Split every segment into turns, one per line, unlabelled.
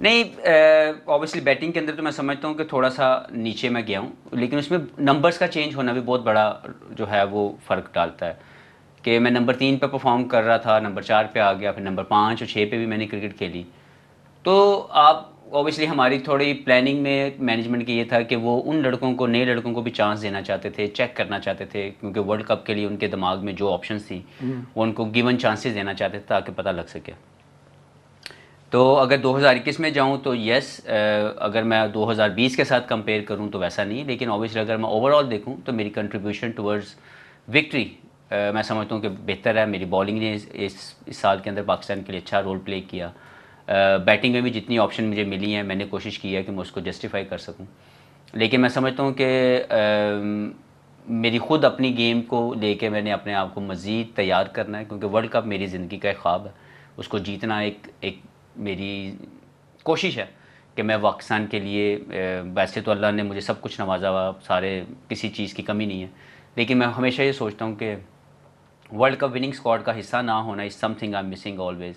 نہیں obviously batting کے اندر تو میں سمجھتا ہوں کہ تھوڑا سا نیچے میں گیا ہوں، لیکن اس میں نمبرز کا چینج ہونا بھی بہت بڑا جو ہے وہ فرق ڈالتا ہے کہ میں نمبر 3 پہ پرفارم کر رہا تھا، نمبر 4 پہ آ گیا، پھر نمبر 5 اور 6 پہ بھی میں نے کرکٹ کھیلی. تو آپ اوبیسلی ہماری تھوڑی پلاننگ میں مینجمنٹ کی یہ تھا کہ وہ ان لڑکوں کو، نئے لڑکوں کو بھی چانس دینا چاہتے تھے، چیک کرنا چاہتے تھے، کیونکہ ورلڈ کپ کے لیے ان کے دماغ میں جو آپشنس تھیں وہ ان کو گیون چانسز دینا چاہتے تھے تاکہ پتہ لگ سکے. تو اگر 2021 میں جاؤں تو یس، اگر میں 2020 کے ساتھ کمپیئر کروں تو ویسا نہیں، لیکن اوبیسلی اگر میں اوور آل دیکھوں تو میری کنٹریبیوشن ٹورڈز وکٹری میں سمجھتا ہوں کہ بہتر ہے. میری بالنگ نے اس سال کے اندر پاکستان کے لیے اچھا رول پلے کیا. بیٹنگ میں بھی جتنی آپشن مجھے ملی ہیں میں نے کوشش کی ہے کہ میں اس کو جسٹیفائی کر سکوں، لیکن میں سمجھتا ہوں کہ میری خود اپنی گیم کو لے کے میں نے اپنے آپ کو مزید تیار کرنا ہے، کیونکہ ورلڈ کپ میری زندگی کا ایک خواب ہے. اس کو جیتنا ایک میری کوشش ہے کہ میں پاکستان کے لیے، ویسے تو اللہ نے مجھے سب کچھ نوازا ہوا، سارے کسی چیز کی کمی نہیں ہے، لیکن میں ہمیشہ یہ سوچتا ہوں کہ ورلڈ کپ وننگ اسکواڈ کا حصہ نہ ہونا is something I am missing always.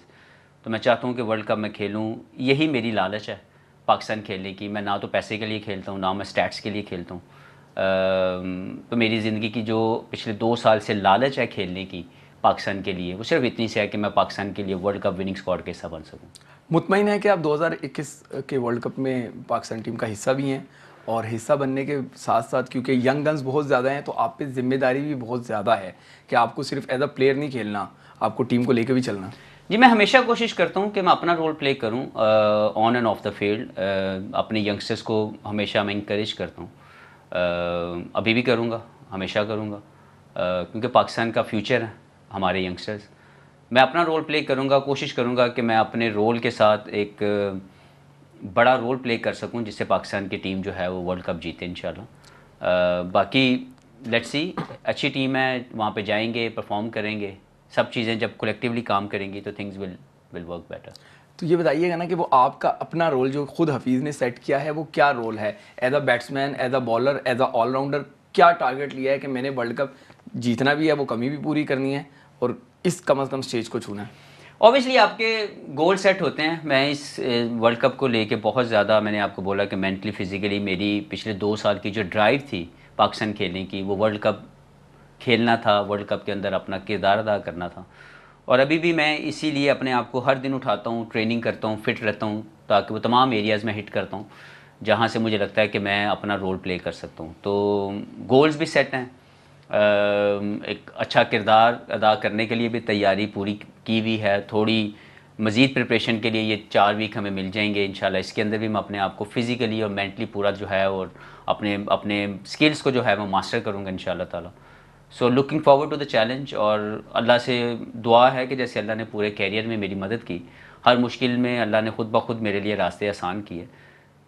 تو میں چاہتا ہوں کہ ورلڈ کپ میں کھیلوں، یہی میری لالچ ہے پاکستان کھیلنے کی. میں نہ تو پیسے کے لیے کھیلتا ہوں، نہ میں سٹیٹس کے لیے کھیلتا ہوں. تو میری زندگی کی جو پچھلے 2 سال سے لالچ ہے کھیلنے کی پاکستان کے لیے، وہ صرف اتنی سی ہے کہ میں پاکستان کے لیے ورلڈ کپ وننگ اسکواڈ کا حصہ بن سکوں.
مطمئن ہے کہ آپ 2021 کے ورلڈ کپ میں پاکستان ٹیم کا حصہ بھی ہیں، اور حصہ بننے کے ساتھ ساتھ کیونکہ ینگ گنز بہت زیادہ ہیں تو آپ پہ ذمہ داری بھی بہت زیادہ ہے کہ آپ کو صرف ایز اے پلیئر نہیں کھیلنا، آپ کو ٹیم کو لے کے بھی چلنا.
جی میں ہمیشہ کوشش کرتا ہوں کہ میں اپنا رول پلے کروں on and of the field. اپنے ینگسٹرز کو ہمیشہ میں انکریج کرتا ہوں، ابھی بھی کروں گا، ہمیشہ کروں گا، کیونکہ پاکستان کا فیوچر ہے ہمارے ینگسٹرز. میں اپنا رول پلے کروں گا، کوشش کروں گا کہ میں اپنے رول کے ساتھ ایک بڑا رول پلے کر سکوں جس سے پاکستان کی ٹیم جو ہے وہ ورلڈ کپ جیتے انشاءاللہ. باقی لیٹس سی، اچھی ٹیم ہے، وہاں پہ جائیں گے، پرفارم کریں گے. سب چیزیں جب کولیکٹیولی کام کریں گی تو تھنگز ول ورک بیٹر.
تو یہ بتائیے گا نا کہ وہ آپ کا اپنا رول جو خود حفیظ نے سیٹ کیا ہے وہ کیا رول ہے؟ As a batsman, as a bowler, as a all rounder کیا ٹارگیٹ لیا ہے کہ میں نے ورلڈ کپ جیتنا بھی ہے، وہ کمی بھی پوری کرنی ہے اور اس کم از کم سٹیج کو چھونا ہے؟
اوبیسلی آپ کے گول سیٹ ہوتے ہیں. میں اس ورلڈ کپ کو لے کے بہت زیادہ، میں نے آپ کو بولا کہ مینٹلی فزیکلی میری پچھلے 2 سال کی جو ڈرائیو تھی پاکستان کھیلنے کی، وہ ورلڈ کپ کھیلنا تھا، ورلڈ کپ کے اندر اپنا کردار ادا کرنا تھا. اور ابھی بھی میں اسی لیے اپنے آپ کو ہر دن اٹھاتا ہوں، ٹریننگ کرتا ہوں، فٹ رہتا ہوں، تاکہ وہ تمام ایریاز میں ہٹ کرتا ہوں جہاں سے مجھے لگتا ہے کہ میں اپنا رول پلے کر سکتا ہوں. تو گولز بھی سیٹ ہیں، ایک اچھا کردار ادا کرنے کے لیے بھی تیاری پوری کی ہوئی ہے. تھوڑی مزید پریپریشن کے لیے یہ 4 ویک ہمیں مل جائیں گے انشاءاللہ. اس کے اندر بھی میں اپنے آپ کو فزیکلی اور مینٹلی پورا جو ہے اور اپنے سکلز کو جو ہے وہ ماسٹر کروں گا انشاءاللہ تعالیٰ. So looking forward to the challenge, اور اللہ سے دعا ہے کہ جیسے اللہ نے پورے کیریئر میں میری مدد کی، ہر مشکل میں اللہ نے خود بخود میرے لیے راستے آسان کیے.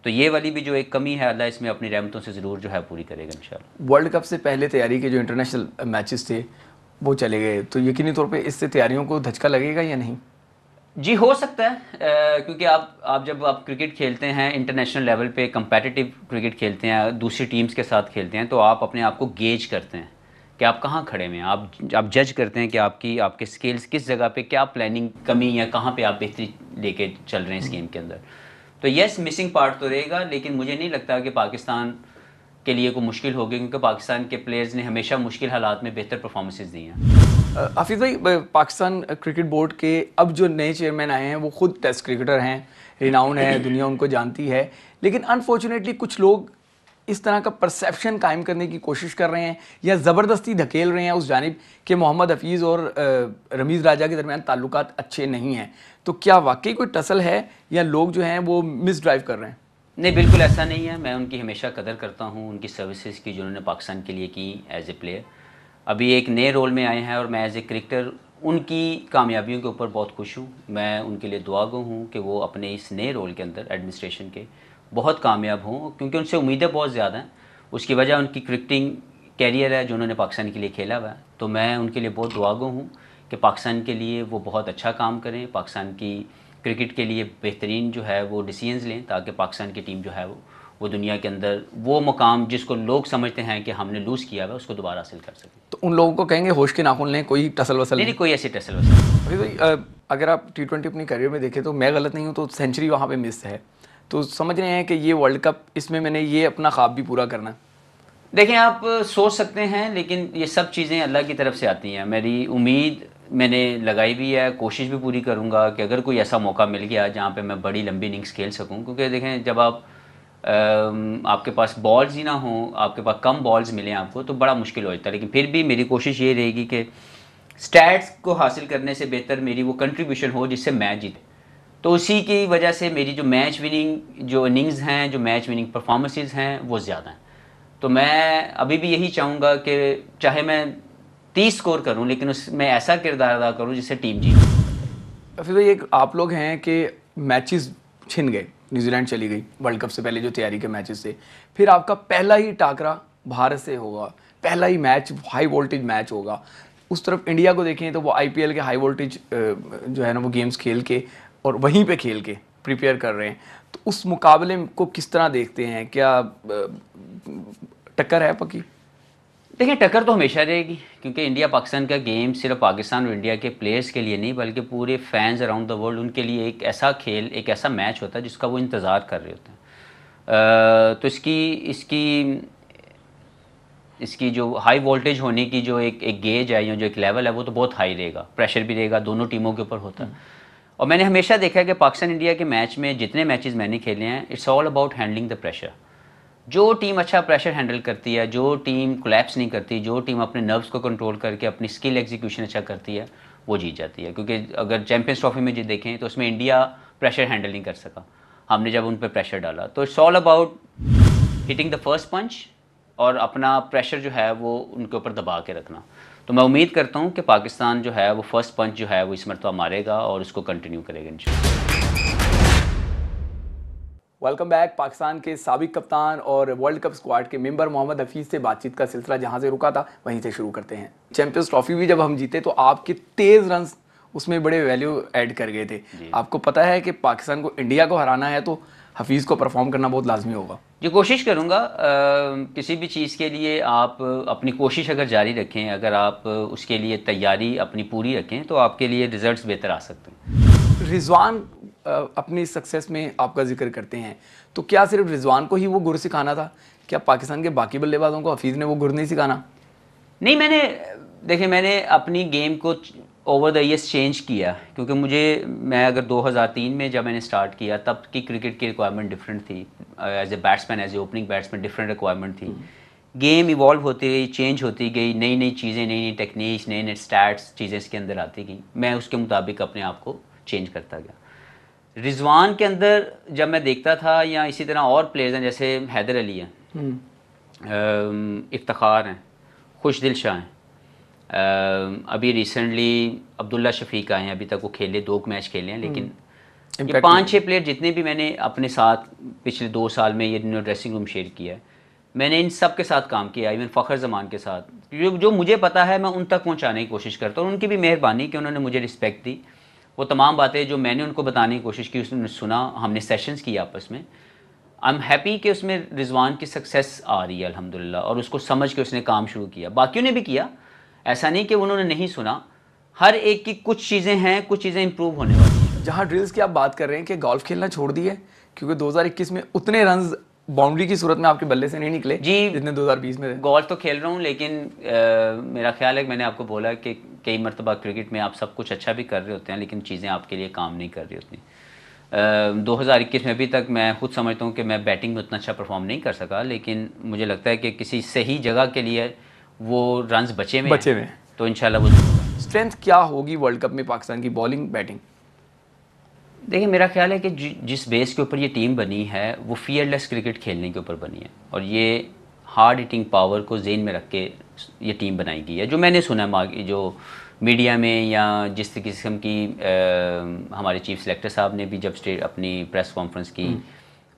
تو یہ والی بھی جو ایک کمی ہے اللہ اس میں اپنی رحمتوں سے ضرور جو ہے پوری کرے گا انشاءاللہ.
ورلڈ کپ سے پہلے تیاری کے جو انٹرنیشنل میچز تھے وہ چلے گئے، تو یقینی طور پہ اس سے تیاریوں کو دھچکا لگے گا یا نہیں؟
جی ہو سکتا ہے، کیونکہ آپ جب آپ کرکٹ کھیلتے ہیں انٹرنیشنل لیول پہ، کمپیٹیٹیو کرکٹ کھیلتے ہیں، دوسری ٹیمز کے ساتھ کھیلتے ہیں، تو آپ اپنے آپ کو گیج کرتے ہیں کہ آپ کہاں کھڑے ہوئے ہیں. آپ جج کرتے ہیں کہ آپ کے سکلز کس جگہ پہ، کیا پلاننگ کمی یا کہاں پہ آپ بہتری لے کے چل رہے ہیں اس گیم کے اندر. تو یس مسنگ پارٹ تو رہے گا، لیکن مجھے نہیں لگتا کہ پاکستان کے لیے کوئی مشکل ہوگی، کیونکہ پاکستان کے پلیئرز نے ہمیشہ مشکل حالات میں بہتر پرفارمنسز دی ہیں.
حفیظ بھائی، پاکستان کرکٹ بورڈ کے اب جو نئے چیئرمین آئے ہیں وہ خود ٹیسٹ کرکٹر ہیں، ریناؤن ہے، دنیا ان کو جانتی ہے، لیکن انفارچونیٹلی کچھ لوگ اس طرح کا پرسیپشن قائم کرنے کی کوشش کر رہے ہیں یا زبردستی دھکیل رہے ہیں اس جانب کہ محمد حفیظ اور رمیز راجہ کے درمیان تعلقات اچھے نہیں ہیں. تو کیا واقعی کوئی ٹسل ہے یا لوگ جو ہیں وہ مس ڈرائیو کر رہے ہیں؟
نہیں، بالکل ایسا نہیں ہے. میں ان کی ہمیشہ قدر کرتا ہوں، ان کی سروسز کی جو انہوں نے پاکستان کے لیے کی ایز اے پلیئر. ابھی ایک نئے رول میں آئے ہیں اور میں ایز اے کرکٹر ان کی کامیابیوں کے اوپر بہت خوش ہوں. میں ان کے لیے دعا گو ہوں کہ وہ اپنے اس نئے رول کے اندر ایڈمنسٹریشن کے بہت کامیاب ہوں، کیونکہ ان سے امیدیں بہت زیادہ ہیں. اس کی وجہ ان کی کرکٹنگ کیریئر ہے جو انہوں نے پاکستان کے لیے کھیلا ہوا ہے. تو میں ان کے لیے بہت دعا گو ہوں کہ پاکستان کے لیے وہ بہت اچھا کام کریں، پاکستان کی کرکٹ کے لیے بہترین جو ہے وہ ڈیسیژنز لیں، تاکہ پاکستان کی ٹیم جو ہے وہ وہ دنیا کے اندر وہ مقام جس کو لوگ سمجھتے ہیں کہ ہم نے لوز کیا ہوا ہے اس کو دوبارہ حاصل کر سکیں.
تو ان لوگوں کو کہیں گے ہوش کے ناخن لیں, کوئی ٹسل وسل
نہیں, کوئی ایسی ٹسل وسل.
بھائی اگر آپ T20 اپنی کیریئر میں دیکھیں تو میں غلط نہیں ہوں تو سینچری وہاں پہ مس ہے, تو سمجھ رہے ہیں کہ یہ ورلڈ کپ اس میں نے یہ اپنا خواب بھی پورا کرنا ہے.
دیکھیں آپ سوچ سکتے ہیں لیکن یہ سب چیزیں اللہ کی طرف سے آتی ہیں. میری امید میں نے لگائی بھی ہے, کوشش بھی پوری کروں گا کہ اگر کوئی ایسا موقع مل گیا جہاں پہ میں بڑی لمبی اننگز کھیل سکوں, کیونکہ دیکھیں جب آپ کے پاس بالز ہی نہ ہوں, آپ کے پاس کم بالز ملیں آپ کو, تو بڑا مشکل ہو جاتا ہے. لیکن پھر بھی میری کوشش یہ رہے گی کہ سٹیٹس کو حاصل کرنے سے بہتر میری وہ کنٹریبیوشن ہو جس سے میچ جیتے. تو اسی کی وجہ سے میری جو میچ وننگ جو اننگز ہیں, جو میچ وننگ پرفارمنسز ہیں وہ زیادہ ہیں. تو میں ابھی بھی یہی چاہوں گا کہ چاہے میں 30 سکور کروں لیکن اس میں ایسا کردار ادا کروں جس سے ٹیم جیتے.
حفیظ بھائی ایک آپ لوگ ہیں کہ میچز چھن گئے, نیوزی لینڈ چلی گئی ورلڈ کپ سے پہلے جو تیاری کے میچز تھے, پھر آپ کا پہلا ہی ٹاکرا بھارت سے ہوگا, پہلا ہی میچ ہائی وولٹیج میچ ہوگا. اس طرف انڈیا کو دیکھیں تو وہ IPL کے ہائی وولٹیج جو ہے نا وہ گیمز کھیل کے اور وہیں پہ کھیل کے پریپیئر کر رہے ہیں, تو اس مقابلے کو کس طرح دیکھتے ہیں؟ کیا ٹکر ہے پکی؟
دیکھیں ٹکر تو ہمیشہ رہے گی, کیونکہ انڈیا پاکستان کا گیم صرف پاکستان اور انڈیا کے پلیئرز کے لیے نہیں بلکہ پورے fans around the world in کے لیے ایک ایسا کھیل, ایک ایسا میچ ہوتا ہے جس کا وہ انتظار کر رہے ہوتے ہیں. تو اس کی جو ہائی وولٹیج ہونے کی جو ایک گیج ہے یا جو ایک لیول ہے وہ تو بہت ہائی رہے گا. پریشر بھی رہے گا, دونوں ٹیموں کے اوپر ہوتا ہے. اور میں نے ہمیشہ دیکھا ہے کہ پاکستان انڈیا کے میچ میں جتنے میچز میں نے کھیلے ہیں it's all about handling the pressure. جو ٹیم اچھا پریشر ہینڈل کرتی ہے, جو ٹیم کولیپس نہیں کرتی, جو ٹیم اپنے نروز کو کنٹرول کر کے اپنی اسکل ایگزیکیوشن اچھا کرتی ہے وہ جیت جاتی ہے. کیونکہ اگر چیمپئنز ٹرافی میں دیکھیں تو اس میں انڈیا پریشر ہینڈل نہیں کر سکا, ہم نے جب ان پہ پریشر ڈالا. تو it's all about hitting the first punch اور اپنا پریشر جو ہے وہ ان کے اوپر دبا کے رکھنا. تو میں امید کرتا ہوں کہ پاکستان جو ہے وہ فرسٹ پنچ جو ہے وہ اس مرتبہ مارے گا اور اس کو کنٹینیو کرے گا انشاءاللہ.
Welcome back. پاکستان کے سابق کپتان اور ورلڈ کپ اسکواڈ کے ممبر محمد حفیظ سے بات چیت کا سلسلہ جہاں سے رکا تھا وہیں سے شروع کرتے ہیں. چیمپئنز ٹرافی بھی جب ہم جیتے تو آپ کے تیز رنز اس میں بڑے ویلیو ایڈ کر گئے تھے. آپ کو پتہ ہے کہ پاکستان کو انڈیا کو ہرانا ہے تو حفیظ کو پرفارم کرنا بہت لازمی ہوگا.
جو کوشش کروں گا, کسی بھی چیز کے لیے آپ اپنی کوشش اگر جاری رکھیں, اگر آپ اس کے لیے تیاری اپنی پوری رکھیں تو آپ کے لیے ریزلٹس بہتر آ سکتے ہیں.
رضوان اپنی سکسیس میں آپ کا ذکر کرتے ہیں, تو کیا صرف رضوان کو ہی وہ گر سکھانا تھا؟ کیا پاکستان کے باقی بلے بازوں کو حفیظ نے وہ گر نہیں سکھانا؟
نہیں, میں نے اپنی گیم کو اوور دا ایئرس چینج کیا, کیونکہ میں اگر 2003 میں جب میں نے سٹارٹ کیا تب کی کرکٹ کی ریکوائرمنٹ ڈفرینٹ تھی. As a batsman, as a opening batsman different requirement تھی. گیم ایوالو ہوتی گئی, چینج ہوتی گئی, نئی نئی چیزیں, نئی نئی ٹیکنیکس, نئے نئے اسٹیٹس چیزیں اس کے اندر آتی گئیں. میں اس کے مطابق اپنے آپ کو چینج کرتا گیا. رضوان کے اندر جب میں دیکھتا تھا, یا اسی طرح اور پلیئرز ہیں جیسے حیدر علی ہیں, افتخار ہیں, خوش دل شاہ ہیں, ابھی ریسنٹلی عبداللہ شفیق آئے ہیں, ابھی تک وہ کھیلے 2 میچ کھیلے ہیں, لیکن یہ 5-6 پلیئر جتنے بھی میں نے اپنے ساتھ پچھلے 2 سال میں یہ ڈریسنگ روم شیئر کیا ہے, میں نے ان سب کے ساتھ کام کیا, ایون فخر زمان کے ساتھ. جو مجھے پتا ہے میں ان تک پہنچانے کی کوشش کرتا ہوں. ان کی بھی مہربانی کہ انہوں نے مجھے رسپیکٹ دی. وہ تمام باتیں جو میں نے ان کو بتانے کی کوشش کی اس نے سنا, ہم نے سیشنز کیا آپس میں. آئی ایم ہیپی کہ اس میں رضوان کی سکسیس آ رہی ہے الحمدللہ, اور اس کو سمجھ کے اس نے کام شروع کیا. باقیوں نے بھی کیا, ایسا نہیں کہ انہوں نے نہیں سنا. ہر ایک کی کچھ چیزیں ہیں, کچھ چیزیں امپروو ہونے والی ہیں.
جہاں ڈرلز کی آپ بات کر رہے ہیں کہ گولف کھیلنا چھوڑ دی ہے, کیونکہ 2021 میں اتنے رنز باؤنڈری کی صورت میں آپ کے بلے سے نہیں نکلے جتنے 2020 میں تھے.
گولف تو کھیل رہا ہوں, لیکن میرا خیال ہے کہ میں نے آپ کو بولا کہ کئی مرتبہ کرکٹ میں آپ سب کچھ اچھا بھی کر رہے ہوتے ہیں لیکن چیزیں آپ کے لیے کام نہیں کر رہی ہوتی. 2021 میں ابھی تک میں خود سمجھتا ہوں کہ میں بیٹنگ میں اتنا اچھا پرفارم نہیں کر سکا, لیکن مجھے لگتا ہے کہ کسی صحیح جگہ کے لیے وہ رنز بچے ہوئے ہیں, تو انشاءاللہ وہ ہوگا.
اسٹرینتھ کیا ہوگی ورلڈ کپ میں پاکستان کی بالنگ بیٹنگ؟
دیکھیں میرا خیال ہے کہ جس بیس کے اوپر یہ ٹیم بنی ہے وہ فیئر لیس کرکٹ کھیلنے کے اوپر بنی ہے, اور یہ ہارڈ ہٹنگ پاور کو ذہن میں رکھ کے یہ ٹیم بنائی گئی ہے. جو میں نے سنا جو میڈیا میں یا جس قسم کی ہمارے چیف سلیکٹر صاحب نے بھی جب اپنی پریس کانفرنس کی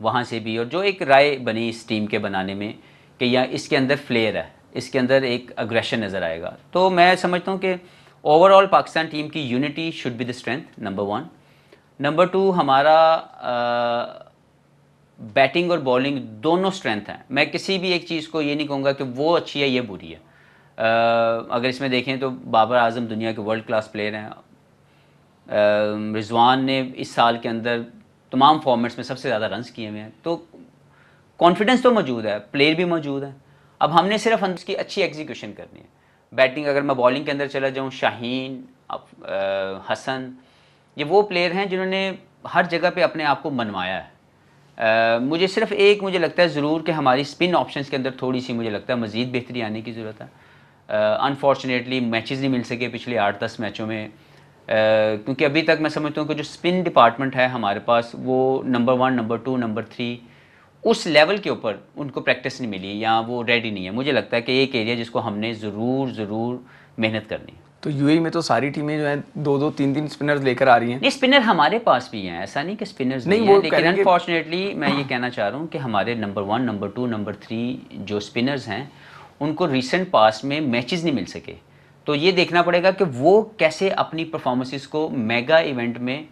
وہاں سے بھی, اور جو ایک رائے بنی اس ٹیم کے بنانے میں کہ یا اس کے اندر فلیئر ہے, اس کے اندر ایک اگریشن نظر آئے گا. تو میں سمجھتا ہوں کہ اوور آل پاکستان ٹیم کی unity should be the strength, number 1. Number 2, ہمارا بیٹنگ اور بولنگ دونوں اسٹرینتھ ہیں. میں کسی بھی ایک چیز کو یہ نہیں کہوں گا کہ وہ اچھی ہے یہ بری ہے. اگر اس میں دیکھیں تو بابر اعظم دنیا کے ورلڈ کلاس پلیئر ہیں. رضوان نے اس سال کے اندر تمام فارمیٹس میں سب سے زیادہ رنز کیے ہوئے ہیں. تو کانفیڈنس تو موجود ہے, پلیئر بھی موجود ہے. اب ہم نے صرف اس کی اچھی ایگزیکیوشن کرنی ہے. بیٹنگ اگر میں بالنگ کے اندر چلا جاؤں, شاہین, حسن, یہ وہ پلیئر ہیں جنہوں نے ہر جگہ پہ اپنے آپ کو منوایا ہے. مجھے صرف مجھے لگتا ہے ضرور کہ ہماری اسپن آپشنس کے اندر تھوڑی سی مجھے لگتا ہے مزید بہتری آنے کی ضرورت ہے. انفارچونیٹلی میچز نہیں مل سکے پچھلے 8-10 میچوں میں, کیونکہ ابھی تک میں سمجھتا ہوں کہ جو اسپن ڈپارٹمنٹ ہے ہمارے پاس وہ نمبر 1, نمبر 2, نمبر 3 اس لیول کے اوپر ان کو پریکٹس نہیں ملی یا وہ ریڈی نہیں ہے. مجھے لگتا ہے کہ ایک ایریا جس کو ہم نے ضرور محنت کرنی ہے.
تو یو اے میں تو ساری ٹیمیں جو ہیں 2-2, 3-3 اسپنرز لے کر آ رہی ہیں.
نہیں, اسپنر ہمارے پاس بھی ہیں, ایسا نہیں کہ اسپنرز نہیں ہیں, لیکن انفارچونیٹلی میں یہ کہنا چاہ رہا ہوں کہ ہمارے نمبر 1, نمبر 2, نمبر 3 جو اسپنرز ہیں ان کو ریسنٹ پاس میں میچز نہیں مل سکے. تو یہ دیکھنا پڑے گا کہ وہ کیسے اپنی پرفارمنسز کو میگا ایونٹ میں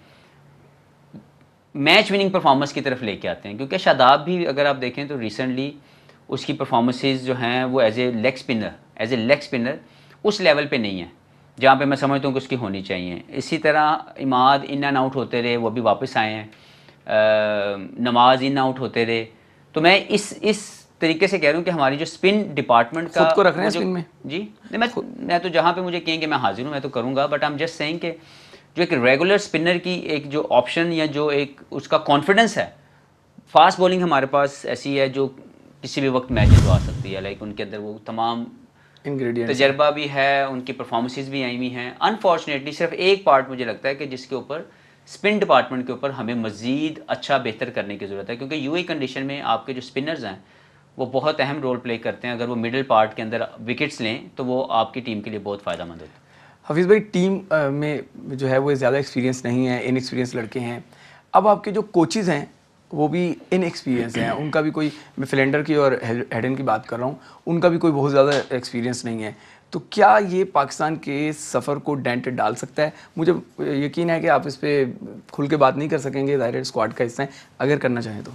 میچ وننگ پرفارمنس کی طرف لے کے آتے ہیں. کیونکہ شاداب بھی اگر آپ دیکھیں تو ریسنٹلی اس کی پرفارمنسز جو ہیں وہ ایز اے لیگ اسپنر اس لیول پہ نہیں ہیں جہاں پہ میں سمجھتا ہوں کہ اس کی ہونی چاہیے. اسی طرح عماد ان اینڈ آؤٹ ہوتے رہے, وہ بھی واپس آئے ہیں. نماز ان آؤٹ ہوتے رہے. تو میں اس طریقے سے کہہ رہا ہوں کہ ہماری جو اسپن ڈپارٹمنٹ کا
خود کو رکھ رہے ہیں اسپن میں.
جی, میں تو جہاں پہ مجھے کہیں کہ میں حاضر ہوں میں تو کروں گا, but I am just seeing کہ جو ایک ریگولر اسپنر کی ایک جو آپشن یا جو ایک اس کا کانفیڈنس ہے, فاسٹ بولنگ ہمارے پاس ایسی ہے جو کسی بھی وقت میچ جتوا سکتی ہے. لائک ان کے اندر وہ تمام تجربہ بھی ہے, ان کی پرفارمنسز بھی آئی ہوئی ہیں. انفارچونیٹلی صرف ایک پارٹ مجھے لگتا ہے کہ جس کے اوپر اسپن ڈپارٹمنٹ کے اوپر ہمیں مزید اچھا بہتر کرنے کی ضرورت ہے, کیونکہ یو اے کنڈیشن میں آپ کے جو اسپنرز ہیں وہ بہت اہم رول پلے کرتے ہیں. اگر وہ مڈل پارٹ کے اندر وکٹس لیں تو وہ آپ کی ٹیم کے لیے بہت فائدہ مند ہوتا ہے.
حفیظ بھائی, ٹیم میں جو ہے وہ زیادہ ایکسپیرینس نہیں ہے, ان ایکسپیرینس لڑکے ہیں. اب آپ کے جو کوچز ہیں وہ بھی ان ایکسپیرینس ہیں, ان کا بھی کوئی, میں فلینڈر کی اور ہیڈن کی بات کر رہا ہوں, ان کا بھی کوئی بہت زیادہ ایکسپیرینس نہیں ہے. تو کیا یہ پاکستان کے سفر کو ڈینٹ ڈال سکتا ہے؟ مجھے یقین ہے کہ آپ اس پہ کھل کے بات نہیں کر سکیں گے, ظاہر اسکواڈ کا حصہ ہیں, اگر کرنا چاہیں تو.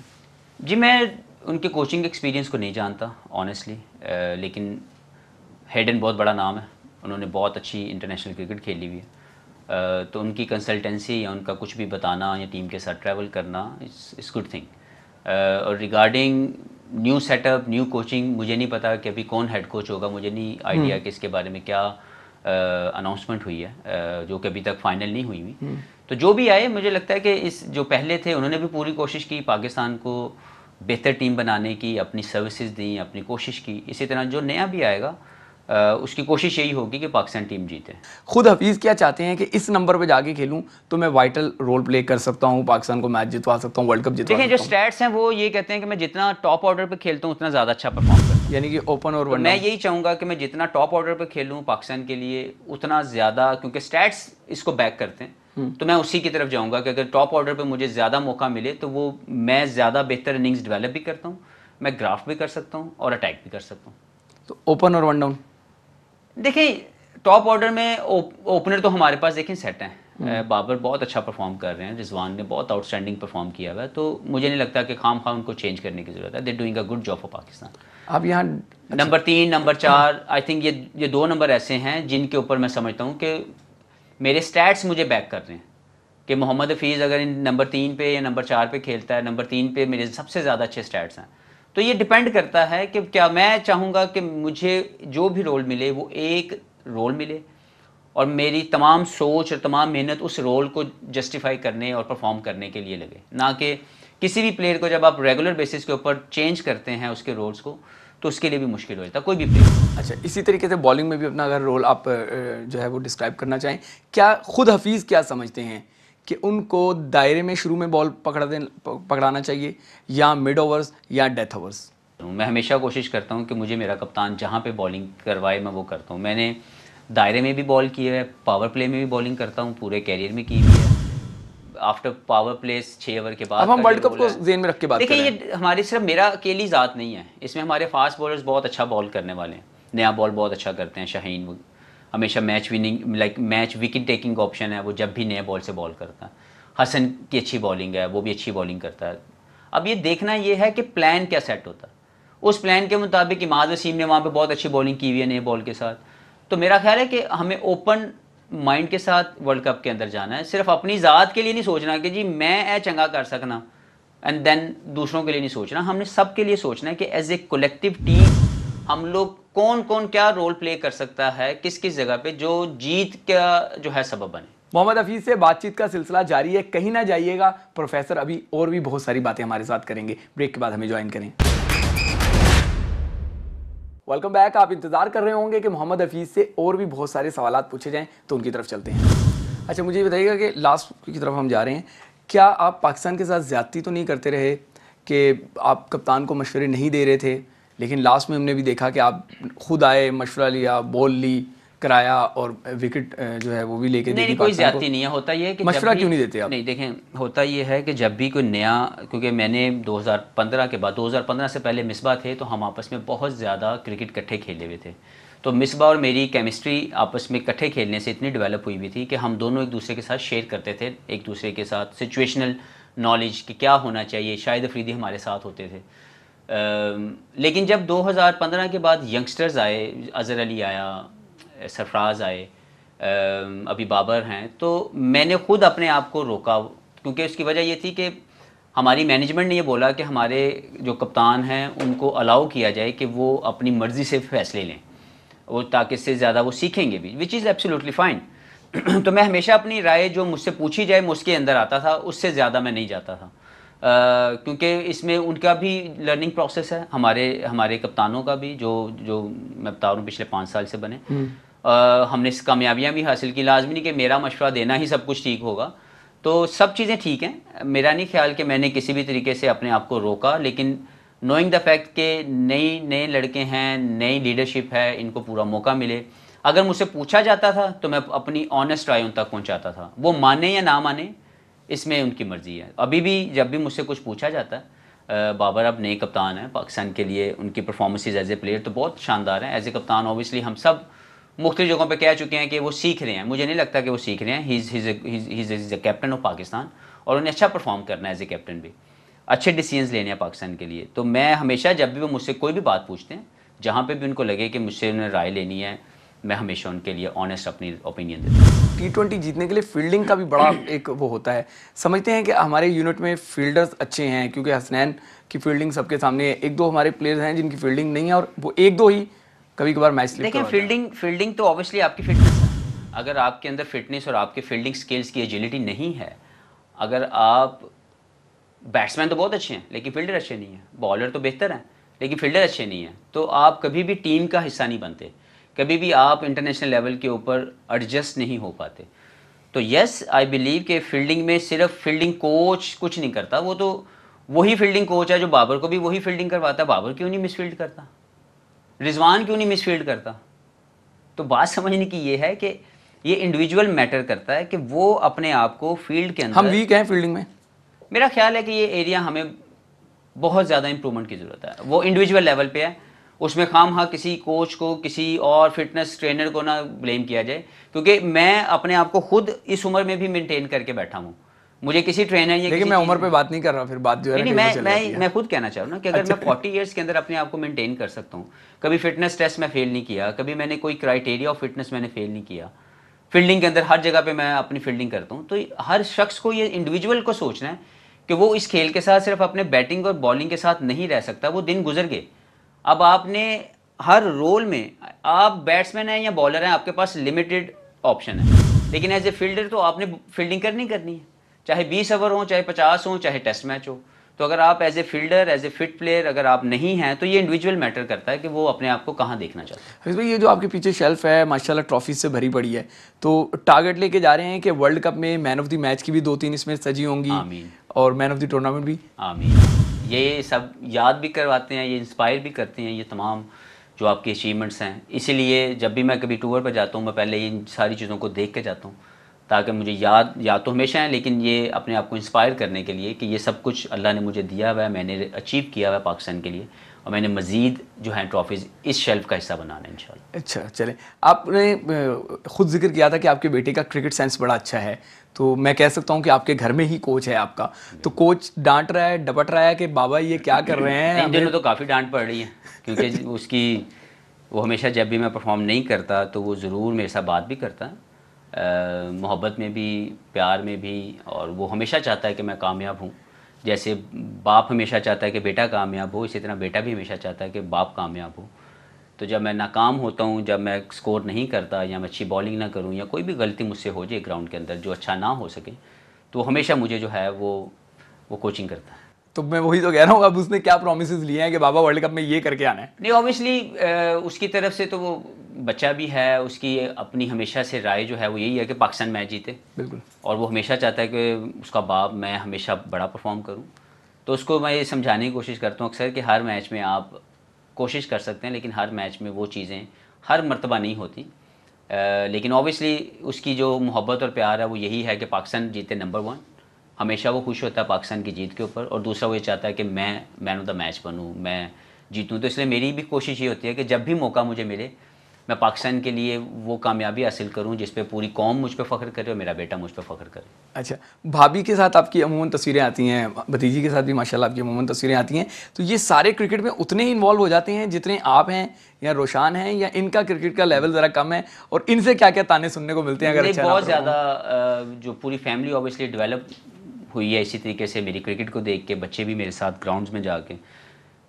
جی, میں ان کے کوچنگ ایکسپیرینس کو نہیں جانتا آنیسٹلی, لیکن ہیڈن بہت بڑا نام ہے, انہوں نے بہت اچھی انٹرنیشنل کرکٹ کھیلی ہوئی ہے. تو ان کی کنسلٹنسی یا ان کا کچھ بھی بتانا یا ٹیم کے ساتھ ٹریول کرنا از گڈ تھنگ. اور regarding new setup, new coaching, مجھے نہیں پتا کہ ابھی کون ہیڈ کوچ ہوگا, مجھے نہیں آئیڈیا کہ اس کے بارے میں کیا اناؤنسمنٹ ہوئی ہے, جو کہ ابھی تک فائنل نہیں ہوئی ہوئی. تو جو بھی آئے, مجھے لگتا ہے کہ اس جو پہلے تھے انہوں نے بھی پوری کوشش کی پاکستان کو بہتر ٹیم بنانے کی, اپنی سروسز دیں, اپنی کوشش کی. اسی طرح جو نیا بھی آئے گا اس کی کوشش یہی ہوگی کہ پاکستان ٹیم جیتے.
خود حفیظ کیا چاہتے ہیں کہ اس نمبر پہ جا کے کھیلوں تو میں وائٹل رول پلے کر سکتا ہوں, پاکستان کو میچ جتوا سکتا ہوں, ورلڈ کپ جتوا سکتا ہوں؟
دیکھیں, جو سٹیٹس ہیں وہ یہ کہتے ہیں کہ میں جتنا ٹاپ آرڈر پہ کھیلتا ہوں اتنا زیادہ اچھا پرفارم کرتا ہوں.
یعنی کہ اوپن اور ون
میں یہی چاہوں گا کہ میں جتنا ٹاپ آرڈر پہ کھیلوں پاکستان کے لیے اتنا زیادہ, کیونکہ سٹیٹس اس کو بیک کرتے ہیں, تو میں اسی کی طرف جاؤں گا کہ اگر ٹاپ آرڈر پہ مجھے زیادہ موقع ملے تو وہ میں زیادہ بہتر اننگز ڈیولپ بھی کرتا ہوں, میں گرافٹ بھی کر سکتا ہوں اور اٹیک بھی کر سکتا ہوں.
تو اوپن اور ون ڈاؤن
دیکھیں, ٹاپ آرڈر میں اوپنر تو ہمارے پاس دیکھیں سیٹ ہیں. بابر بہت اچھا پرفارم کر رہے ہیں, رضوان نے بہت آؤٹ اسٹینڈنگ پرفارم کیا ہوا ہے, تو مجھے نہیں لگتا کہ خام خواہ ان کو چینج کرنے کی ضرورت ہے. They doing a good job for Pakistan.
آپ یہاں
نمبر 3, نمبر 4, آئی تھنک یہ 2 نمبر ایسے ہیں جن کے اوپر میں سمجھتا ہوں کہ میرے سٹیٹس مجھے بیک کر رہے ہیں کہ محمد حفیظ اگر نمبر 3 پہ یا نمبر 4 پہ کھیلتا ہے, نمبر 3 پہ میرے سب سے زیادہ اچھے سٹیٹس ہیں. تو یہ ڈپینڈ کرتا ہے کہ کیا میں چاہوں گا کہ مجھے جو بھی رول ملے وہ ایک رول ملے اور میری تمام سوچ اور تمام محنت اس رول کو جسٹیفائی کرنے اور پرفارم کرنے کے لیے لگے, نہ کہ کسی بھی پلیئر کو جب آپ ریگولر بیسس کے اوپر چینج کرتے ہیں اس کے رولز کو تو اس کے لیے بھی مشکل ہو جاتا ہے کوئی بھی پلیئر.
اچھا, اسی طریقے سے بالنگ میں بھی اپنا اگر رول آپ جو ہے وہ ڈسکرائب کرنا چاہیں, کیا خود حفیظ کیا سمجھتے ہیں کہ ان کو دائرے میں شروع میں بال پکڑانا چاہیے یا مڈ اوورز یا ڈیتھ اوورز؟
میں ہمیشہ کوشش کرتا ہوں کہ مجھے میرا کپتان جہاں پہ بالنگ کروائے میں وہ کرتا ہوں. میں نے دائرے میں بھی بال کی ہے, پاور پلے میں بھی بالنگ کرتا ہوں, پورے کیریئر میں کی ہوئی ہے. آفٹر پاور پلیز 6 اوور کے بعد
اب ہم ورلڈ کپ کو ذہن میں رکھ کے بات کریں.
دیکھیں, یہ ہماری صرف میرا اکیلی ذات نہیں ہے, اس میں ہمارے فاسٹ بالرز بہت اچھا بال کرنے والے ہیں, نیا بال بہت اچھا کرتے ہیں. شاہین ہمیشہ match winning like match wicket taking option ہے, وہ جب بھی نئے بال سے بال کرتا ہے. حسن کی اچھی بالنگ ہے, وہ بھی اچھی بالنگ کرتا ہے. اب یہ دیکھنا یہ ہے کہ پلان کیا سیٹ ہوتا ہے. اس پلان کے مطابق اماد وسیم نے وہاں پہ بہت اچھی بولنگ کی ہوئی ہے نئے بال کے ساتھ. تو میرا خیال ہے کہ ہمیں اوپن مائنڈ کے ساتھ ورلڈ کپ کے اندر جانا ہے. صرف اپنی ذات کے لیے نہیں سوچنا کہ جی میں اے چنگا کر سکنا اینڈ دین دوسروں کے لیے نہیں سوچنا. ہم نے سب کے لیے سوچنا ہے کہ ایز اے کولیکٹیو ٹیم ہم لوگ کون کون کیا رول پلے کر سکتا ہے کس کس جگہ پہ جو جیت کا جو ہے سبب بنے.
محمد حفیظ سے بات چیت کا سلسلہ جاری ہے, کہیں نہ جائیے گا. پروفیسر ابھی اور بھی بہت ساری باتیں ہمارے ساتھ کریں گے, بریک کے بعد ہمیں جوائن کریں. Welcome back. آپ انتظار کر رہے ہوں گے کہ محمد حفیظ سے اور بھی بہت سارے سوالات پوچھے جائیں, تو ان کی طرف چلتے ہیں. اچھا مجھے یہ بتائیے گا کہ لاسٹ کی طرف ہم جا رہے ہیں, کیا آپ پاکستان کے ساتھ زیادتی تو نہیں کرتے رہے کہ آپ کپتان کو مشورے نہیں دے رہے تھے, لیکن لاسٹ میں ہم نے بھی دیکھا کہ آپ خود آئے, مشورہ لیا, بال لی, کرایا اور وکٹ جو ہے وہ بھی لے کے
نہیں کوئی زیادتی نہیں ہے. ہوتا یہ ہے کہ
مشورہ کیوں نہیں دیتے آپ؟
نہیں دیکھیں, ہوتا یہ ہے کہ جب بھی کوئی نیا, کیونکہ میں نے 2015 کے بعد 2015 سے پہلے مصباح تھے تو ہم آپس میں بہت زیادہ کرکٹ کٹھے کھیلے ہوئے تھے. تو مصباح اور میری کیمسٹری آپس میں کٹھے کھیلنے سے اتنی ڈیولپ ہوئی ہوئی تھی کہ ہم دونوں ایک دوسرے کے ساتھ شیئر کرتے تھے, ایک دوسرے کے ساتھ سچویشنل نالج کہ کیا ہونا چاہیے. شاہد افریدی ہمارے ساتھ ہوتے تھے. لیکن جب 2015 کے بعد ینگسٹرز آئے, اظہر علی آیا, سرفراز آئے, ابھی بابر ہیں, تو میں نے خود اپنے آپ کو روکا, کیونکہ اس کی وجہ یہ تھی کہ ہماری مینجمنٹ نے یہ بولا کہ ہمارے جو کپتان ہیں ان کو الاؤ کیا جائے کہ وہ اپنی مرضی سے فیصلے لیں, وہ تاکہ اس سے زیادہ وہ سیکھیں گے بھی, وچ از ایبسلیوٹلی فائن. تو میں ہمیشہ اپنی رائے جو مجھ سے پوچھی جائے میں اس کے اندر آتا تھا, اس سے زیادہ میں نہیں جاتا تھا, کیونکہ اس میں ان کا بھی لرننگ پروسیس ہے, ہمارے کپتانوں کا بھی, جو میں بتا رہا ہوں پچھلے 5 سال سے بنے. ہم نے اس کامیابیاں بھی حاصل کی. لازمی نہیں کہ میرا مشورہ دینا ہی سب کچھ ٹھیک ہوگا, تو سب چیزیں ٹھیک ہیں. میرا نہیں خیال کہ میں نے کسی بھی طریقے سے اپنے آپ کو روکا, لیکن نوئنگ دا فیکٹ کہ نئے لڑکے ہیں, نئی لیڈرشپ ہے, ان کو پورا موقع ملے. اگر مجھ سے پوچھا جاتا تھا تو میں اپنی آنیسٹ رائے ان تک پہنچاتا تھا, وہ مانے یا نہ مانے اس میں ان کی مرضی ہے. ابھی بھی جب بھی مجھ سے کچھ پوچھا جاتا ہے, بابر اب نئے کپتان ہیں پاکستان کے لیے, ان کی پرفارمنسز ایز اے پلیئر تو بہت شاندار ہیں. ایز اے کپتان اوبیسلی ہم سب مختلف جگہوں پہ کہہ چکے ہیں کہ وہ سیکھ رہے ہیں. مجھے نہیں لگتا کہ وہ سیکھ رہے ہیں. ہی از اے کیپٹن آف پاکستان, اور انہیں اچھا پرفارم کرنا ہے ایز اے کیپٹن بھی, اچھے ڈیسیژنز لینے ہیں پاکستان کے لیے. تو میں ہمیشہ جب بھی وہ مجھ سے کوئی بھی بات پوچھتے ہیں, جہاں پہ بھی ان کو لگے کہ مجھ سے انہیں رائے لینی ہے, میں ہمیشہ ان کے لیے آنیسٹ اپنی اوپینین دیتا ہوں.
T20 جیتنے کے لیے فیلڈنگ کا بھی بڑا ایک وہ ہوتا ہے. سمجھتے ہیں کہ ہمارے یونٹ میں فیلڈرز اچھے ہیں, کیونکہ حسنین کی فیلڈنگ سب کے سامنے ہے. 1-2 ہمارے پلیئرز ہیں جن کی فیلڈنگ نہیں ہے, اور وہ 1-2 ہی کبھی کبھار میچ سلپ کرواتے ہیں.
دیکھیں فیلڈنگ تو اوبیسلی آپ کی فٹنس ہے. اگر آپ کے اندر فٹنس اور آپ کے فیلڈنگ سکلز کی ایجلٹی نہیں ہے, اگر آپ بیٹسمین تو بہت اچھے ہیں لیکن فیلڈر اچھے نہیں ہیں, بالر تو بہتر ہیں لیکن فیلڈر اچھے نہیں ہیں, تو آپ کبھی بھی ٹیم کا حصہ نہیں بنتے, کبھی بھی آپ انٹرنیشنل لیول کے اوپر ایڈجسٹ نہیں ہو پاتے. تو یس آئی بلیو کہ فیلڈنگ میں صرف فیلڈنگ کوچ کچھ نہیں کرتا, وہ تو وہی فیلڈنگ کوچ ہے جو بابر کو بھی وہی فیلڈنگ کرواتا ہے. بابر کیوں نہیں مس فیلڈ کرتا, رضوان کیوں نہیں مس فیلڈ کرتا. تو بات سمجھنے کی یہ ہے کہ یہ انڈیویجول میٹر کرتا ہے کہ وہ اپنے آپ کو فیلڈ کے اندر.
ہم ویک ہیں فیلڈنگ میں.
میرا خیال ہے کہ یہ ایریا ہمیں بہت زیادہ امپرومنٹ کی ضرورت ہے. وہ انڈیویجول لیول پہ ہے, اس میں خواہ کسی کوچ کو, کسی اور فٹنس ٹرینر کو نہ بلیم کیا جائے, کیونکہ میں اپنے آپ کو خود اس عمر میں بھی مینٹین کر کے بیٹھا ہوں. مجھے کسی ٹرینر یا
لیکن میں عمر پہ بات نہیں کر رہا, پھر بات جو ہے
میں خود کہنا چاہ رہا ہوں کہ اگر میں 40 ایئرس کے اندر اپنے آپ کو مینٹین کر سکتا ہوں, کبھی فٹنس ٹیسٹ میں فیل نہیں کیا, کبھی میں نے کوئی کرائٹیریا آف فٹنس میں نے فیل نہیں کیا, فیلڈنگ کے اندر ہر جگہ پہ میں اپنی فیلڈنگ کرتا ہوں. تو ہر شخص کو یہ انڈیویجول کو سوچنا ہے کہ وہ اس کھیل کے ساتھ صرف اپنے بیٹنگ اور بالنگ کے ساتھ نہیں رہ سکتا. وہ دن گزر گئے, اب آپ نے ہر رول میں, آپ بیٹسمین ہیں یا بالر ہیں, آپ کے پاس لمیٹڈ آپشن ہے, لیکن ایز اے فیلڈر تو آپ نے فیلڈنگ کرنی ہے, چاہے 20 اوور ہوں, چاہے 50 ہوں, چاہے ٹیسٹ میچ ہو. تو اگر آپ as a fielder, as a fit player اگر آپ نہیں ہیں, تو یہ انڈیویجول میٹر کرتا ہے کہ وہ اپنے آپ کو کہاں دیکھنا چاہتا ہے.
حفیظ بھائی, یہ جو آپ کے پیچھے شیلف ہے ماشاءاللہ ٹرافیز سے بھری پڑی ہے, تو ٹارگٹ لے کے جا رہے ہیں کہ ورلڈ کپ میں مین آف دی میچ کی بھی 2-3 اس میں سجی ہوں گی,
آمین,
اور مین آف دی ٹورنامنٹ بھی.
آمین. یہ سب یاد بھی کرواتے ہیں, یہ انسپائر بھی کرتے ہیں, یہ تمام جو آپ کے اچیومنٹس ہیں. اسی لیے جب بھی میں کبھی ٹور پہ جاتا ہوں, میں پہلے ان ساری چیزوں کو دیکھ کے جاتا ہوں, تاکہ مجھے یاد تو ہمیشہ ہیں, لیکن یہ اپنے آپ کو انسپائر کرنے کے لیے کہ یہ سب کچھ اللہ نے مجھے دیا ہوا ہے, میں نے اچیو کیا ہوا ہے پاکستان کے لیے, اور میں نے مزید جو ہیں ٹرافیز اس شیلف کا حصہ بنانا ہے انشاءاللہ.
اچھا چلیں, آپ نے خود ذکر کیا تھا کہ آپ کے بیٹے کا کرکٹ سینس بڑا اچھا ہے, تو میں کہہ سکتا ہوں کہ آپ کے گھر میں ہی کوچ ہے آپ کا. تو کوچ ڈانٹ رہا ہے, ڈپٹ رہا ہے کہ بابا یہ کیا کر رہے ہیں؟
ان دنوں تو کافی ڈانٹ پڑ رہی ہے کیونکہ اس کی وہ ہمیشہ جب بھی میں پرفارم نہیں کرتا تو وہ ضرور میرے ساتھ بات بھی کرتا ہے, محبت میں بھی, پیار میں بھی, اور وہ ہمیشہ چاہتا ہے کہ میں کامیاب ہوں. جیسے باپ ہمیشہ چاہتا ہے کہ بیٹا کامیاب ہو, اسی طرح بیٹا بھی ہمیشہ چاہتا ہے کہ باپ کامیاب ہو. تو جب میں ناکام ہوتا ہوں, جب میں اسکور نہیں کرتا یا میں اچھی بالنگ نہ کروں یا کوئی بھی غلطی مجھ سے ہو جائے گراؤنڈ کے اندر جو اچھا نہ ہو سکے, تو وہ ہمیشہ مجھے جو ہے وہ کوچنگ کرتا ہے.
تو میں وہی تو کہہ رہا ہوں, اب اس نے کیا پرومسز لیے ہیں کہ بابا ورلڈ کپ میں یہ کر کے آنا ہے؟
نہیں, اوبیسلی اس کی طرف سے تو وہ بچہ بھی ہے, اس کی اپنی ہمیشہ سے رائے جو ہے وہ یہی ہے کہ پاکستان میچ جیتے.
بالکل.
اور وہ ہمیشہ چاہتا ہے کہ اس کا باپ میں ہمیشہ بڑا پرفارم کروں. تو اس کو میں یہ سمجھانے کی کوشش کرتا ہوں اکثر کہ ہر میچ میں آپ کوشش کر سکتے ہیں لیکن ہر میچ میں وہ چیزیں ہر مرتبہ نہیں ہوتی. لیکن اوبیسلی اس کی جو محبت اور پیار ہے وہ یہی ہے کہ پاکستان جیتے نمبر 1. ہمیشہ وہ خوش ہوتا ہے پاکستان کی جیت کے اوپر, اور دوسرا وہ یہ چاہتا ہے کہ میں مین آف دا میچ بنوں, میں جیتوں. تو اس لیے میری بھی کوشش یہ ہوتی ہے کہ جب بھی موقع مجھے ملے میں پاکستان کے لیے وہ کامیابی حاصل کروں جس پہ پوری قوم مجھ پہ فخر کرے اور میرا بیٹا مجھ پہ فخر کرے.
اچھا, بھابھی کے ساتھ آپ کی عموماً تصویریں آتی ہیں, بھتیجی کے ساتھ بھی ماشاءاللہ آپ کی عموماً تصویریں آتی ہیں, تو یہ سارے کرکٹ میں اتنے ہی انوالو ہو جاتے ہیں جتنے آپ ہیں یا روشان ہیں, یا ان کا کرکٹ کا لیول ذرا کم ہے؟ اور ان سے کیا کیا تانے سننے کو ملتے ہیں اگر اچھا؟
بہت زیادہ جو پوری فیملی اوبیسلی ڈیولپ ہوئی ہے اسی طریقے سے میری کرکٹ کو دیکھ کے, بچے بھی میرے ساتھ گراؤنڈز میں جا کے.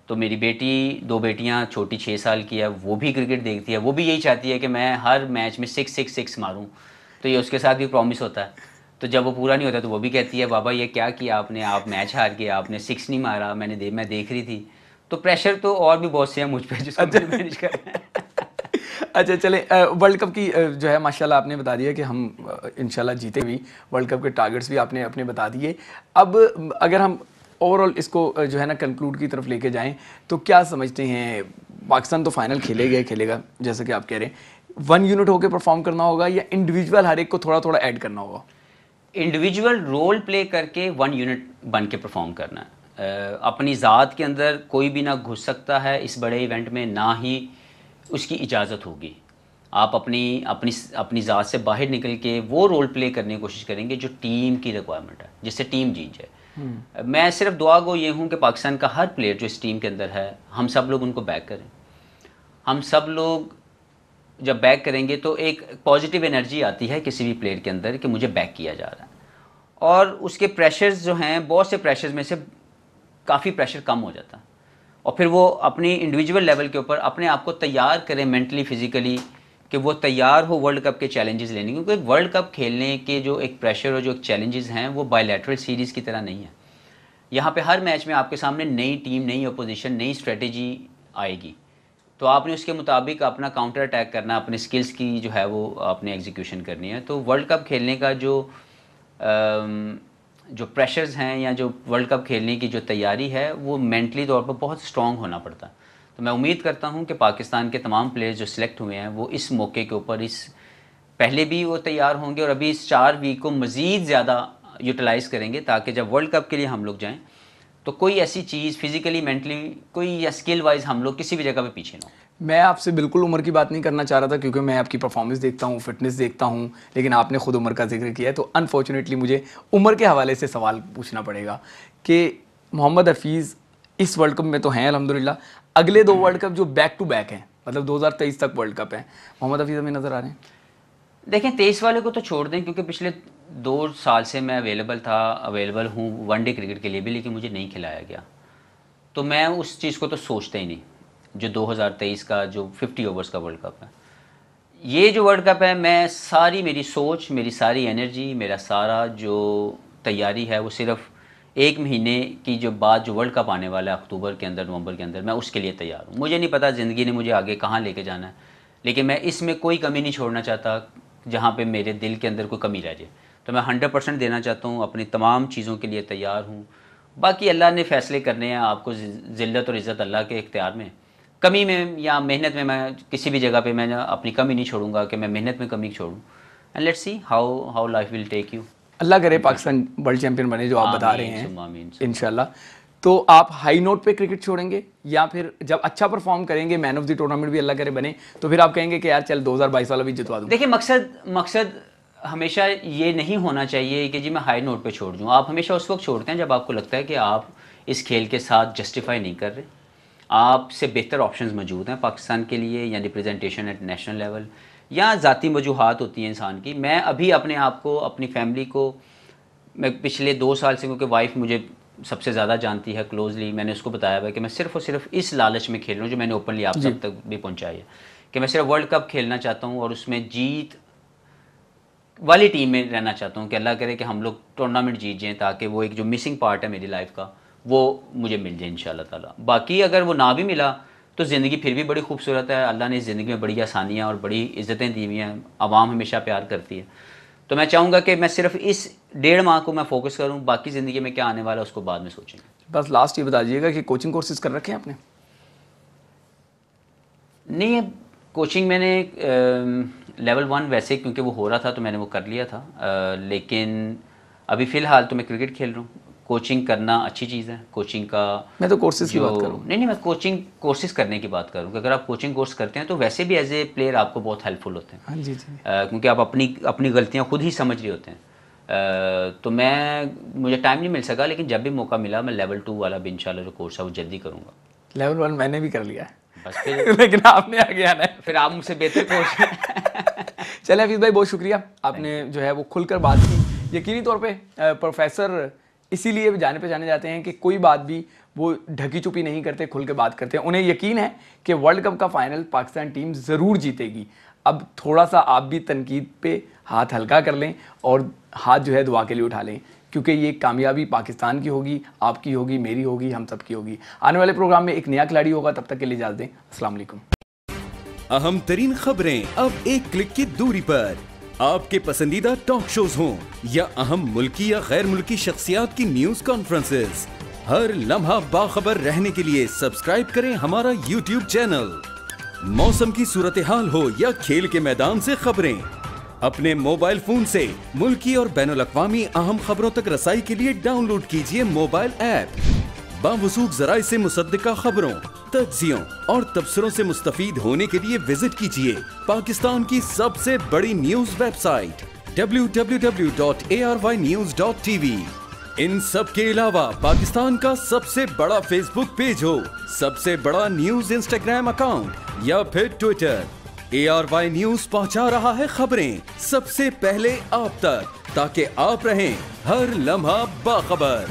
تو میری بیٹی, 2 بیٹیاں, چھوٹی 6 سال کی ہے, وہ بھی کرکٹ دیکھتی ہے, وہ بھی یہی چاہتی ہے کہ میں ہر میچ میں 6 ماروں. تو یہ اس کے ساتھ بھی پرومس ہوتا ہے. تو جب وہ پورا نہیں ہوتا تو وہ بھی کہتی ہے بابا یہ کیا کیا آپ نے, آپ میچ ہار گئے, آپ نے 6 نہیں مارا, میں دیکھ رہی تھی. تو پریشر تو اور بھی بہت سے ہیں مجھ پہ جس کو مینیج کرنا ہے.
اچھا چلیں, ورلڈ کپ کی جو ہے ماشاءاللہ آپ نے بتا دیا کہ ہم انشاءاللہ جیتے بھی, ورلڈ کپ کے ٹارگٹس بھی آپ نے اپنے بتا دیے. اب اگر ہم اوور آل اس کو جو ہے نا کنکلوڈ کی طرف لے کے جائیں تو کیا سمجھتے ہیں, پاکستان تو فائنل کھیلے گا جیسا کہ آپ کہہ رہے ہیں, 1 یونٹ ہو کے پرفارم کرنا ہوگا یا انڈیویجول ہر ایک کو تھوڑا تھوڑا ایڈ کرنا ہوگا؟
انڈیویجول رول پلے کر کے 1 یونٹ بن کے پرفارم کرنا ہے. اپنی ذات کے اندر کوئی بھی نہ گھس سکتا ہے اس بڑے ایونٹ میں, نہ ہی اس کی اجازت ہوگی. آپ اپنی ذات سے باہر نکل کے وہ رول پلے کرنے کی کوشش کریں گے جو ٹیم کی ریکوائرمنٹ ہے, جس سے ٹیم جیت جائے. میں صرف دعا گو یہ ہوں کہ پاکستان کا ہر پلیئر جو اس ٹیم کے اندر ہے, ہم سب لوگ ان کو بیک کریں. ہم سب لوگ جب بیک کریں گے تو ایک پازیٹیو انرجی آتی ہے کسی بھی پلیئر کے اندر کہ مجھے بیک کیا جا رہا ہے, اور اس کے پریشرز جو ہیں, بہت سے پریشرز میں سے کافی پریشر کم ہو جاتا ہے. اور پھر وہ اپنی انڈیویجول لیول کے اوپر اپنے آپ کو تیار کریں مینٹلی فزیکلی کہ وہ تیار ہو ورلڈ کپ کے چیلنجز لینے. کیونکہ ورلڈ کپ کھیلنے کے جو ایک پریشر اور جو ایک چیلنجز ہیں وہ بائی لیٹرل سیریز کی طرح نہیں ہے. یہاں پہ ہر میچ میں آپ کے سامنے نئی ٹیم, نئی اپوزیشن, نئی اسٹریٹجی آئے گی, تو آپ نے اس کے مطابق اپنا کاؤنٹر اٹیک کرنا, اپنے سکلز کی جو ہے وہ آپ نے ایگزیکیوشن کرنی ہے. تو ورلڈ کپ کھیلنے کا جو پریشرز ہیں یا جو ورلڈ کپ کھیلنے کی جو تیاری ہے وہ مینٹلی طور پر بہت اسٹرانگ ہونا پڑتا ہے. تو میں امید کرتا ہوں کہ پاکستان کے تمام پلیئرز جو سلیکٹ ہوئے ہیں وہ اس موقع کے اوپر پہلے بھی وہ تیار ہوں گے اور ابھی اس 4 ویک کو مزید زیادہ یوٹیلائز کریں گے تاکہ جب ورلڈ کپ کے لیے ہم لوگ جائیں تو کوئی ایسی چیز فزیکلی, مینٹلی, کوئی یا اسکل وائز ہم لوگ کسی بھی جگہ پہ پیچھے نہ ہوں.
میں آپ سے بالکل عمر کی بات نہیں کرنا چاہ رہا تھا کیونکہ میں آپ کی پرفارمنس دیکھتا ہوں, فٹنس دیکھتا ہوں, لیکن آپ نے خود عمر کا ذکر کیا ہے تو انفارچونیٹلی مجھے عمر کے حوالے سے سوال پوچھنا پڑے گا کہ محمد حفیظ اس ورلڈ کپ میں تو ہیں الحمدللہ, اگلے 2 ورلڈ کپ جو بیک ٹو بیک ہیں, مطلب 2023 تک ورلڈ کپ ہیں, محمد حفیظ ہمیں نظر آ رہے ہیں؟
دیکھیں 23 والے کو تو چھوڑ دیں کیونکہ پچھلے 2 سال سے میں اویلیبل ہوں ون ڈے کرکٹ کے لیے بھی, لیکن مجھے نہیں کھلایا گیا. تو میں اس چیز کو تو سوچتا ہی نہیں جو 2023 کا جو 50 اوورز کا ورلڈ کپ ہے. یہ جو ورلڈ کپ ہے میں میری سوچ, میری ساری انرجی, میرا سارا جو تیاری ہے وہ صرف 1 مہینے کی جو بعد جو ورلڈ کپ آنے والا ہے اکتوبر کے اندر, نومبر کے اندر, میں اس کے لیے تیار ہوں. مجھے نہیں پتا زندگی نے مجھے آگے کہاں لے کے جانا ہے, لیکن میں اس میں کوئی کمی نہیں چھوڑنا چاہتا جہاں پہ میرے دل کے اندر کوئی کمی رہ جائے. تو میں 100% دینا چاہتا ہوں, اپنی تمام چیزوں کے لیے تیار ہوں. باقی اللہ نے فیصلے کرنے ہیں, آپ کو ذلت اور عزت اللہ کے اختیار میں. کمی میں یا محنت میں کسی بھی جگہ پہ میں اپنی کمی نہیں چھوڑوں گا کہ میں محنت میں کمی چھوڑوں. And let's see how life will take you.
اللہ کرے پاکستان ورلڈ چیمپئن بنے جو آپ بتا رہے ہیں
آمین.
انشاءاللہ. تو آپ ہائی نوٹ پہ کرکٹ چھوڑیں گے یا پھر جب اچھا پرفارم کریں گے, مین آف دی ٹورنامنٹ بھی اللہ کرے بنے, تو پھر آپ کہیں گے کہ یار چل 2022 والا بھی جتوا دوں؟
دیکھیں مقصد ہمیشہ یہ نہیں ہونا چاہیے کہ جی میں ہائی نوٹ پہ چھوڑ دوں. آپ ہمیشہ اس وقت چھوڑتے ہیں جب آپ کو لگتا ہے کہ آپ اس کھیل کے ساتھ جسٹیفائی نہیں کر رہے, آپ سے بہتر آپشنز موجود ہیں پاکستان کے لیے, یا ریپرزنٹیشن ایٹ نیشنل لیول, یا ذاتی وجوہات ہوتی ہیں انسان کی. میں ابھی اپنے آپ کو, اپنی فیملی کو, میں پچھلے 2 سال سے, کیونکہ وائف مجھے سب سے زیادہ جانتی ہے کلوزلی, میں نے اس کو بتایا ہوا ہے کہ میں صرف اور صرف اس لالچ میں کھیل رہا ہوں جو میں نے اوپنلی آپ سب تک بھی پہنچائی ہے, کہ میں صرف ورلڈ کپ کھیلنا چاہتا ہوں اور اس میں جیت والی ٹیم میں رہنا چاہتا ہوں, کہ اللہ کرے کہ ہم لوگ ٹورنامنٹ جیت جائیں, تاکہ وہ ایک جو مسنگ پارٹ ہے میری لائف کا وہ مجھے مل جائے انشاءاللہ تعالیٰ. باقی اگر وہ نہ بھی ملا تو زندگی پھر بھی بڑی خوبصورت ہے. اللہ نے اس زندگی میں بڑی آسانیاں اور بڑی عزتیں دی ہوئی ہیں, عوام ہمیشہ پیار کرتی ہے. تو میں چاہوں گا کہ میں صرف اس 1.5 ماہ کو میں فوکس کروں, باقی زندگی میں کیا آنے والا ہے اس کو بعد میں سوچیں گے.
بس لاسٹ یہ بتا دیجیے گا کہ کوچنگ کورسز کر رکھے ہیں آپ نے؟
نہیں, کوچنگ میں نے لیول 1 ویسے کیونکہ وہ ہو رہا تھا تو میں نے وہ کر لیا تھا, لیکن ابھی فی الحال تو میں کرکٹ کھیل رہا ہوں. کوچنگ کرنا اچھی چیز ہے. کوچنگ کا
میں تو کورسز کی بات کروں.
نہیں, میں کوچنگ کورسز کرنے کی بات کروں کہ اگر آپ کوچنگ کورس کرتے ہیں تو ویسے بھی ایز اے پلیئر آپ کو بہت ہیلپ فل ہوتے ہیں.
ہاں جی
کیونکہ آپ اپنی غلطیاں خود ہی سمجھ رہے ہوتے ہیں. تو مجھے ٹائم نہیں مل سکا, لیکن جب بھی موقع ملا میں لیول 2 والا بھی انشاءاللہ جو کورس ہے وہ جلدی کروں گا.
لیول 1 میں نے بھی کر لیا ہے,
بس پھر
لیکن آپ نے آگے آنا ہے,
پھر آپ مجھ سے بہتر کورس.
چلیں حفیظ بھائی, بہت شکریہ, آپ نے جو ہے وہ کھل کر بات کی. یقینی طور پہ پروفیسر اسی لیے جانے پہ جانے جاتے ہیں کہ کوئی بات بھی وہ ڈھکی چھپی نہیں کرتے, کھل کے بات کرتے ہیں. انہیں یقین ہے کہ ورلڈ کپ کا فائنل پاکستان ٹیم ضرور جیتے گی. اب تھوڑا سا آپ بھی تنقید پہ ہاتھ ہلکا کر لیں اور ہاتھ جو ہے دعا کے لیے اٹھا لیں, کیونکہ یہ کامیابی پاکستان کی ہوگی, آپ کی ہوگی, میری ہوگی, ہم سب کی ہوگی. آنے والے پروگرام میں ایک نیا کھلاڑی ہوگا, تب تک کے لیے اجازت دیں. السلام علیکم.
اہم ترین خبریں اب ایک کلک کی دوری پر. آپ کے پسندیدہ ٹاک شوز ہوں یا اہم ملکی یا غیر ملکی شخصیات کی نیوز کانفرنسز, ہر لمحہ باخبر رہنے کے لیے سبسکرائب کریں ہمارا YouTube چینل. موسم کی صورتحال ہو یا کھیل کے میدان سے خبریں, اپنے موبائل فون سے ملکی اور بین الاقوامی اہم خبروں تک رسائی کے لیے ڈاؤن لوڈ کیجیے موبائل ایپ. باوثوق ذرائع سے مصدقہ خبروں, تجزیوں اور تبصروں سے مستفید ہونے کے لیے وزٹ کیجیے پاکستان کی سب سے بڑی نیوز ویب سائٹ www.arYnews.tv. ان سب کے علاوہ پاکستان کا سب سے بڑا فیس بک پیج ہو, سب سے بڑا نیوز انسٹاگرام اکاؤنٹ یا پھر ٹویٹر, ARY نیوز پہنچا رہا ہے خبریں سب سے پہلے آپ تک, تاکہ آپ رہیں ہر لمحہ باخبر.